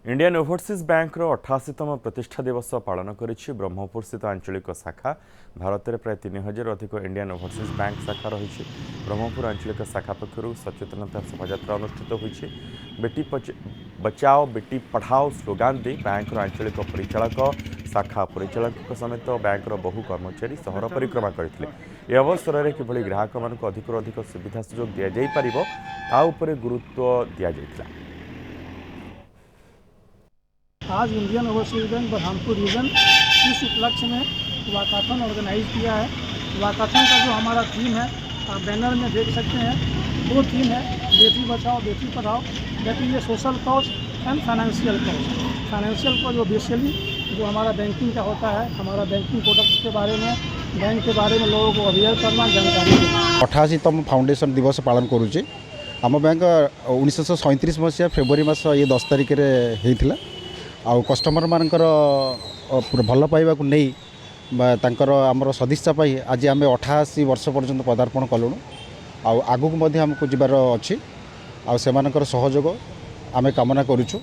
Indian overseas bank 88तम प्रतिष्ठा दिवस पालन करिछि ब्रह्मपुर स्थित आंचलिक शाखा। भारत में प्राय 3000 अधिक इंडियन ओवरसीज बैंक शाखा रही। ब्रह्मपुर आंचलिक शाखा पक्षर सचेतनता शोभायात्रा अनुष्ठित होइछि। बेटी बचाओ बेटी पढ़ाओ स्लोगान दे बैंक आंचलिक परिचालक शाखा परिचालक समेत बैंक बहु कर्मचारी सहर परिक्रमा करथिले। ए अवसर में किभली ग्राहक मानक अधिक अधिक सुविधा सुजोग दिया जाई परिबो ता उपरे गुरुत्व दिया जायतिला। आज Indian overseas bank Berhampur region इस उपलक्ष्य में वाकाथन ऑर्गेनाइज किया है। वाकाथन का जो हमारा थीम है आप बैनर में देख सकते हैं, दो थीम है, बेटी बचाओ बेटी पढ़ाओ। लेकिन ये social cause and financial cause. Financial cause वो बेसिकली जो हमारा बैंकिंग का होता है, हमारा बैंकिंग प्रोडक्ट के बारे में, बैंक के बारे में लोगों को अवेयर करना, जानकारी देना। 88तम फाउंडेशन दिवस पालन करुचे। आम बैंक 1937 मसीहा फेब्रुआरी मास ये 10 तारिख में होता आउ कस्टमर मानकर भल पाइबा नहीं आमर सदिच्छा आज आम 88 वर्ष पर्यंत पदार्पण कलुँ। आगू आमको जबार अच्छी सहयोग आम कामना करुचु।